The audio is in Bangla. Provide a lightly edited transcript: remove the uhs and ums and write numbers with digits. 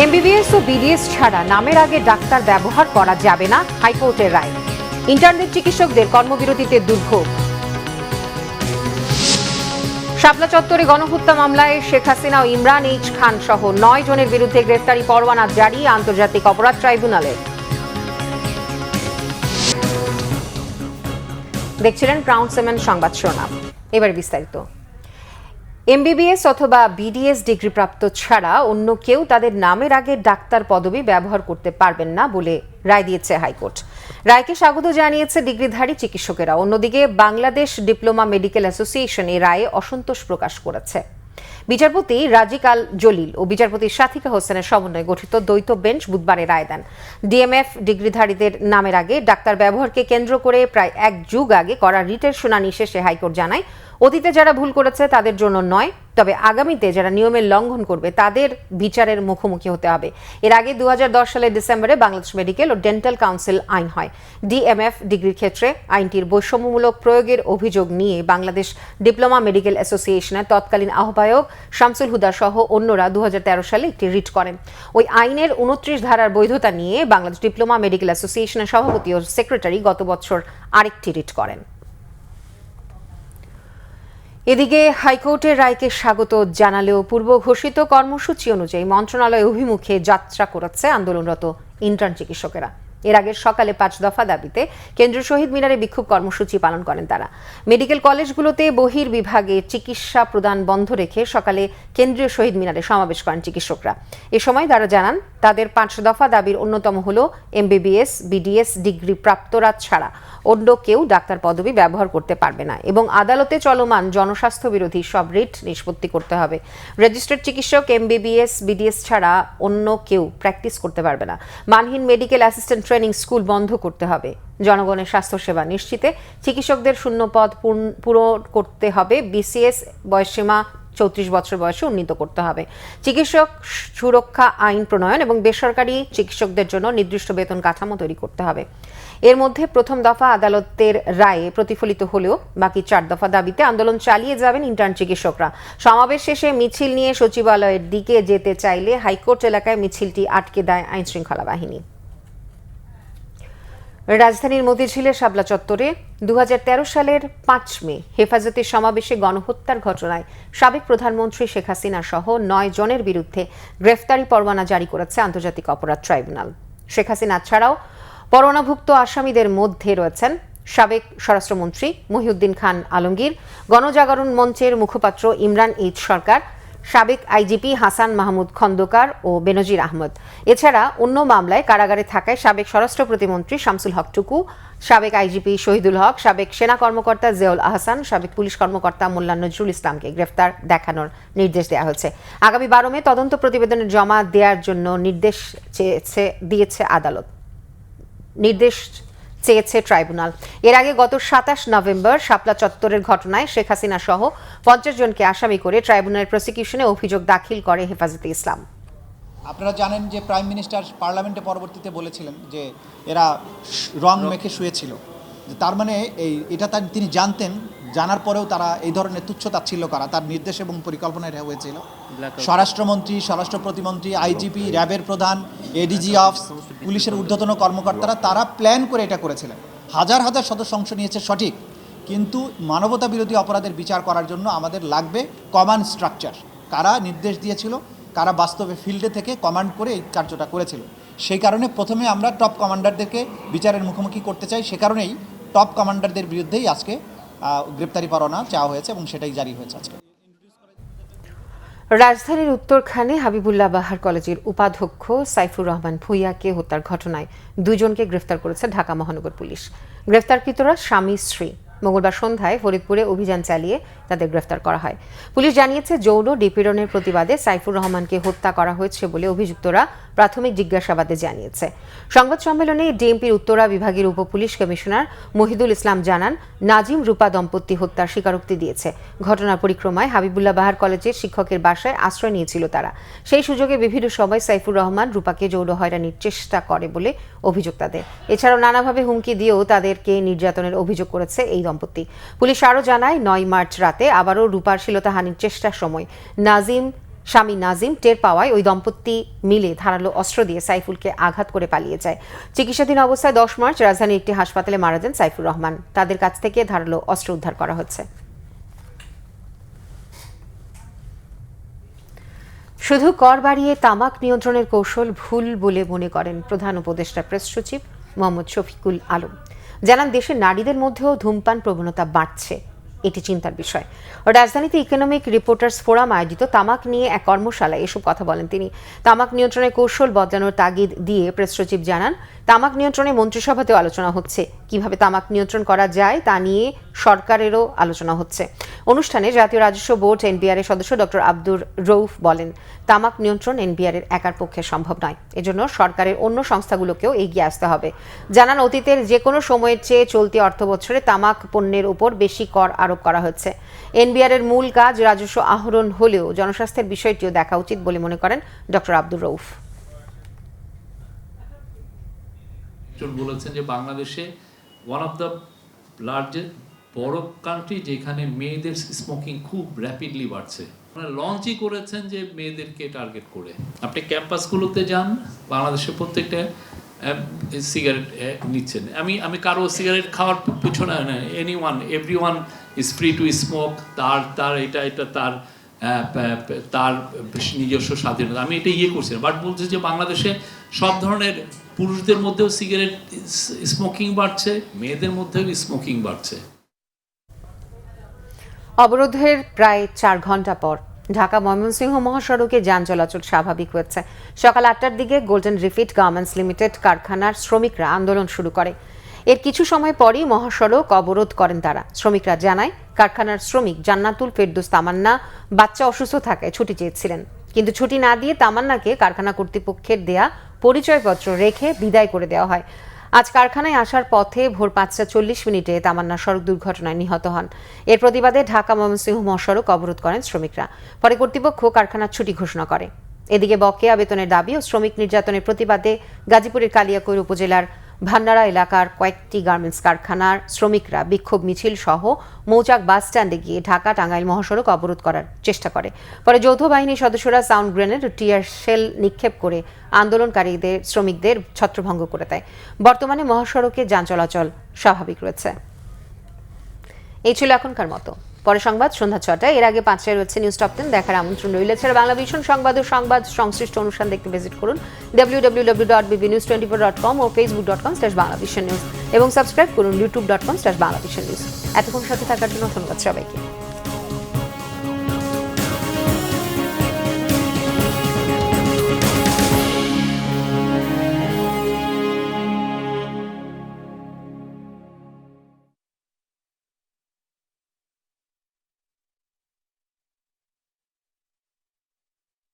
এমবিবিএস ও বিডিএস ছাড়া নামের আগে ডাক্তার ব্যবহার করা যাবে না, হাইকোর্টের রায়। ইন্টার্নের চিকিৎসকদের কর্মবিরতিতে দুর্ভোগ। শাপলা চত্বরে গণহত্যা মামলায় শেখ হাসিনা ও ইমরান এইচ খান সহ 9 জনের বিরুদ্ধে গ্রেফতারি পরোয়ানা জারি আন্তর্জাতিক অপরাধ ট্রাইব্যুনালের। দেখছিলেন ক্রাউন সিমেন্ট সংবাদ শিরোনাম। এবার বিস্তারিত। এমবিবিএস অথবা বিডিএস ডিগ্রিপ্রাপ্ত ছাড়া অন্য কেউ তাদের নামের আগে ডাক্তার পদবি ব্যবহার করতে পারবেন না বলে রায় দিয়েছে হাইকোর্ট। রায়কে স্বাগত জানিয়েছে ডিগ্রিধারী চিকিৎসকেরা। অন্যদিকে বাংলাদেশ ডিপ্লোমা মেডিকেল অ্যাসোসিয়েশন এই রায়ে অসন্তোষ প্রকাশ করেছে। বিচারপতি রাজিক আল জলিল ও বিচারপতি সাথিকা হোসেনের সমন্বয়ে গঠিত দ্বৈত বেঞ্চ বুধবারে রায় দেন। ডিএমএফ ডিগ্রিধারীদের নামের আগে ডাক্তার ব্যবহারকে কেন্দ্র করে প্রায় এক যুগ আগে করা রিটের শুনানি শেষে হাইকোর্ট জানায়, অতীতে যারা ভুল করেছে তাদের জন্য নয়, তবে আগামীতে যারা নিয়মের লঙ্ঘন করবে তাদের বিচারের মুখোমুখি হতে হবে। এর আগে 2010 সালের ডিসেম্বরে বাংলাদেশ মেডিকেল ও ডেন্টাল কাউন্সিল আইন হয়। ডিএমএফ ডিগ্রির ক্ষেত্রে আইনটির বৈষম্যমূলক প্রয়োগের অভিযোগ নিয়ে বাংলাদেশ ডিপ্লোমা মেডিকেল অ্যাসোসিয়েশনের তৎকালীন আহ্বায়ক শামসুল হুদা সহ অন্যরা 2013 সালে একটি রিট করেন। ওই আইনের 29 ধারার বৈধতা নিয়ে বাংলাদেশ ডিপ্লোমা মেডিকেল অ্যাসোসিয়েশনের সভাপতি ও সেক্রেটারি গত বছর আরেকটি রিট করেন। এদিকে হাইকোর্টের রায়কে স্বাগত জানালেও পূর্ব ঘোষিত কর্মসূচি অনুযায়ী মন্ত্রণালয় অভিমুখে যাত্রা করেছে আন্দোলনরত ইন্টার্ন চিকিৎসকেরা। এর আগে সকালে 5 দফা দাবিতে কেন্দ্রীয় শহীদ মিনারে বিক্ষোভ কর্মসূচি পালন করেন তারা। মেডিকেল কলেজগুলোতে বহির্বিভাগে চিকিৎসা প্রদান বন্ধ রেখে সকালে কেন্দ্রীয় শহীদ মিনারে সমাবেশ করেন চিকিৎসকরা। এ সময় তারা জানান, তাদের 5 দফা দাবির অন্যতম হল এমবিবিএস বিডিএস ডিগ্রি প্রাপ্তরা ছাড়া অন্য কেউ ডাক্তার পদবি ব্যবহার করতে পারবে না এবং আদালতে চলমান জনস্বাস্থ্য বিরোধী সব রিট নিষ্পত্তি করতে হবে। রেজিস্টার্ড চিকিৎসক এমবিবিএস বিডিএস ছাড়া অন্য কেউ প্র্যাকটিস করতে পারবে না। মানহীন মেডিকেল অ্যাসিস্ট্যান্ট ট্রেনিং স্কুল বন্ধ করতে হবে। জনগণের স্বাস্থ্যসেবা নিশ্চিতে চিকিৎসকদের শূন্য পদ পূরণ করতে হবে। বিসিএস বয়সসীমা 34 বছর বয়সে উন্নীত করতে হবে। চিকিৎসক সুরক্ষা আইন প্রণয়ন এবং বেসরকারি চিকিৎসকদের জন্য নির্দিষ্ট বেতন কাঠামো তৈরি করতে হবে। এর মধ্যে প্রথম দফা আদালতের রায়ে প্রতিফলিত হলেও বাকি 4 দফা দাবিতে আন্দোলন চালিয়ে যাবেন ইন্টার্ন চিকিৎসকরা। সমাবেশ শেষে মিছিল নিয়ে সচিবালয়ের দিকে যেতে চাইলে হাইকোর্ট এলাকায় মিছিলটি আটকে দেয় আইনশৃঙ্খলা বাহিনী। রাজধানীর মতিঝিলের শাপলা চত্বরে 2013 সালের 5 মে হেফাজতের সমাবেশে গণহত্যার ঘটনায় সাবেক প্রধানমন্ত্রী শেখ হাসিনা সহ 9 জনের বিরুদ্ধে গ্রেফতারি পরোয়ানা জারি করেছে আন্তর্জাতিক অপরাধ ট্রাইব্যুনাল। শেখ হাসিনা ছাড়াও পরোয়ানাভুক্ত আসামিদের মধ্যে রয়েছেন সাবেক স্বরাষ্ট্রমন্ত্রী মহিউদ্দিন খান আলমগীর, গণজাগরণ মঞ্চের মুখপাত্র ইমরান এইচ সরকার, সাবেক আইজিপি হাসান মাহমুদ খন্দকার ও বেনজির আহমদ। এছাড়া অন্য মামলায় কারাগারে থাকায় সাবেক স্বরাষ্ট্র প্রতিমন্ত্রী শামসুল হক টুকু, সাবেক আইজিপি শহীদুল হক, সাবেক সেনা কর্মকর্তা জিয়াউল আহসান, সাবেক পুলিশ কর্মকর্তা মোল্লা নজরুল ইসলামকে গ্রেফতার দেখানোর নির্দেশ দেওয়া হয়েছে। আগামী 12 মে তদন্ত প্রতিবেদনের জমা দেওয়ার জন্য নির্দেশ চেয়েছে ট্রাইব্যুনাল। এর আগে গত 27 নভেম্বর শাপলা চত্বরের ঘটনায় শেখ হাসিনা সহ 50 জনকে আসামি করে ট্রাইব্যুনাল প্রসিকিউশনে অভিযোগ দাখিল করে হেফাজতে ইসলাম। আপনারা জানেন যে প্রাইম মিনিস্টার পার্লামেন্টে পরবর্তীতে বলেছিলেন যে এরা রং মেখে শুয়েছিল, তার মানে এটা তিনি জানতেন, জানার পরেও তারা এই ধরনের তুচ্ছতাচ্ছিল্য করা তার নির্দেশ এবং পরিকল্পনায় হয়েছিল। স্বরাষ্ট্রমন্ত্রী, স্বরাষ্ট্র প্রতিমন্ত্রী, আইজিপি, র্যাবের প্রধান, এডিজি অফিস, পুলিশের ঊর্ধ্বতন কর্মকর্তারা তারা প্ল্যান করে এটা করেছিলেন। হাজার হাজার সদস্য অংশ নিয়েছে সঠিক, কিন্তু মানবতা বিরোধী অপরাধের বিচার করার জন্য আমাদের লাগবে কমান্ড স্ট্রাকচার। কারা নির্দেশ দিয়েছিল, কারা বাস্তবে ফিল্ডে থেকে কমান্ড করে এই কার্যটা করেছিল। সেই কারণে প্রথমে আমরা টপ কমান্ডারদেরকে বিচারের মুখোমুখি করতে চাই। সে কারণেই টপ কমান্ডারদের বিরুদ্ধেই আজকে গ্রেপ্তারি পরোয়ানা চাওয়া হয়েছে এবং সেটাই জারি হয়েছে আজকে। রাজধানীর উত্তরখানে হাবিবুল্লাহ বাহার কলেজের উপাধ্যক্ষ সাইফুর রহমান ভূঁইয়াকে হত্যার ঘটনায় 2 জনকে গ্রেফতার করেছে ঢাকা মহানগর পুলিশ। গ্রেফতারকৃতরা স্বামী স্ত্রী। মঙ্গলবার সন্ধ্যায় ফরিদপুরে অভিযান চালিয়ে তাদের গ্রেফতার করা হয়। পুলিশ জানিয়েছে, যৌন নিপীড়নের প্রতিবাদে সাইফুর রহমানকে হত্যা করা হয়েছে বলে অভিযুক্তরা প্রাথমিক জিজ্ঞাসাবাদে জানিয়েছে। সংবাদ সম্মেলনে ডিএমপির উত্তরা বিভাগের উপপুলিশ কমিশনার মহিদুল ইসলাম জানান, নাজিম রূপা দম্পতি হত্যার স্বীকারোক্তি দিয়েছে। ঘটনার পরিক্রমায় হাবিবুল্লাহ বাহার কলেজের শিক্ষকের বাসায় আশ্রয় নিয়েছিল তারা। সেই সুযোগে বিভিন্ন সময় সাইফুর রহমান রূপাকে যৌন হয়রানির চেষ্টা করে বলে অভিযোগ তাদের। এছাড়াও নানাভাবে হুমকি দিয়েও তাদেরকে নির্যাতনের অভিযোগ করেছে এই দম্পতি। পুলিশ আরও জানায়, 9 মার্চ রাতে আবারও রূপার শ্লীলতাহানির চেষ্টার সময় নাজিম স্বামী নাজিম টের পাওয়ায় ওই দম্পতি মিলে ধারালো অস্ত্র দিয়ে সাইফুলকে আঘাত করে পালিয়ে যায়। চিকিৎসাধীন অবস্থায় 10 মার্চ রাজধানীর একটি হাসপাতালে মারা যান সাইফুর রহমান। তাদের কাছ থেকে ধারালো অস্ত্র উদ্ধার করা হচ্ছে। শুধু কর বাড়িয়ে তামাক নিয়ন্ত্রণের কৌশল ভুল বলে মনে করেন প্রধান উপদেষ্টা প্রেস সচিব মোহাম্মদ শফিকুল আলম। জানান, দেশের নারীদের মধ্যেও ধূমপান প্রবণতা বাড়ছে, এটি চিন্তার বিষয়। রাজধানীতে ইকোনমিক রিপোর্টার্স ফোরাম আয়োজিত তামাক নিয়ে এক কর্মশালায় এসব কথা বলেন তিনি। তামাক নিয়ন্ত্রণের কৌশল বদলানোর তাগিদ দিয়ে প্রেস সচিব জানান, তামাক নিয়ন্ত্রণে মন্ত্রিসভাতেও আলোচনা হচ্ছে। কিভাবে তামাক নিয়ন্ত্রণ করা যায় তা নিয়ে সরকারেরও আলোচনা হচ্ছে। অনুষ্ঠানে জাতীয় রাজস্ব বোর্ড এনবিআর এর সদস্য ডক্টর আব্দুর রউফ বলেন, তামাক নিয়ন্ত্রণ এনবিআর এর একার পক্ষে সম্ভব নয়, এজন্য সরকারের অন্য সংস্থাগুলোকেও এগিয়ে আসতে হবে। জানান, অতীতের যে কোনো সময়ের চেয়ে চলতি অর্থবছরে তামাক পণ্যের উপর বেশি কর আরোপ করা হচ্ছে। এনবিআর এর মূল কাজ রাজস্ব আহরণ হলেও জনস্বাস্থ্যের বিষয়টিও দেখা উচিত বলে মনে করেন ডক্টর আব্দুর রউফ। বলেছেন যে বাংলাদেশে ওয়ান অফ দ্য লার্জেস্ট বড় কান্ট্রি যেখানে মেয়েদের স্মোকিং খুব র্যাপিডলি বাড়ছে। লঞ্চই করেছেন যে মেয়েদেরকে টার্গেট করে। আপনি ক্যাম্পাসগুলোতে যান, বাংলাদেশের প্রত্যেকটা সিগারেট নিচ্ছেন। আমি কারো সিগারেট খাওয়ার পিছনে everyone is free to smoke. তার এটা তার নিজস্ব স্বাধীনতা। আমি এটা করছি না, বাট বলছি যে বাংলাদেশে সব ধরনের পুরুষদের মধ্যেও সিগারেট স্মোকিং বাড়ছে, মেয়েদের মধ্যেও স্মোকিং বাড়ছে। অবরোধের প্রায় 4 ঘন্টা পর ঢাকা ময়মনসিংহ মহাসড়কে যান চলাচল স্বাভাবিক হয়েছে। সকাল 8টার দিকে গোল্ডেন রিফিট গার্মেন্টস লিমিটেড কারখানার শ্রমিকরা আন্দোলন শুরু করে। এর কিছু সময় পরই মহাসড়ক অবরোধ করেন তারা। শ্রমিকরা জানায়, কারখানার শ্রমিক জান্নাতুল ফেরদৌস তামান্না বাচ্চা অসুস্থ থাকায় ছুটি চেয়েছিলেন, কিন্তু ছুটি না দিয়ে তামান্নাকে কারখানা কর্তৃপক্ষের দেয়া পরিচয়পত্র রেখে বিদায় করে দেওয়া হয়। আজ কারখানায় আসার পথে ভোর 5:40 তামান্না সড়ক দুর্ঘটনায় নিহত হন। এর প্রতিবাদে ঢাকা ময়মনসিংহ মহাসড়ক অবরোধ করেন শ্রমিকরা। পরে কর্তৃপক্ষ কারখানার ছুটি ঘোষণা করে। এদিকে বকেয়া বেতনের দাবি ও শ্রমিক নির্যাতনের প্রতিবাদে গাজীপুরের কালিয়াকৈর উপজেলার ভান্ডারা এলাকার কয়েকটি গার্মেন্টস কারখানার শ্রমিকরা বিক্ষোভ মিছিল সহ মৌচাক বাস স্ট্যান্ডে গিয়ে ঢাকা টাঙ্গাইল মহাসড়ক অবরোধ করার চেষ্টা করে। পরে যৌথ বাহিনীর সদস্যরা সাউন্ড গ্রেনেড ও টিয়ার শেল নিক্ষেপ করে আন্দোলনকারীদের শ্রমিকদের ছত্রভঙ্গ করে দেয়। বর্তমানে মহাসড়কে যান চলাচল স্বাভাবিক রয়েছে। এই ছিল এখনকার মতো। পরে সংবাদ সন্ধ্যা 6টায়। এর আগে 5টায় রয়েছে নিউজ টপ 10 দেখার আমন্ত্রণ রইল। এছাড়া বাংলা ভিশন সংবাদ ও সংবাদ সংশ্লিষ্ট অনুষ্ঠান দেখতে ভিজিট করুন www.bbnews24.com ও facebook.com/banglavisionnews এবং সাবস্ক্রাইব করুন youtube.com/banglavisionnews। এতক্ষণ সাথে থাকার জন্য ধন্যবাদ সবাইকে।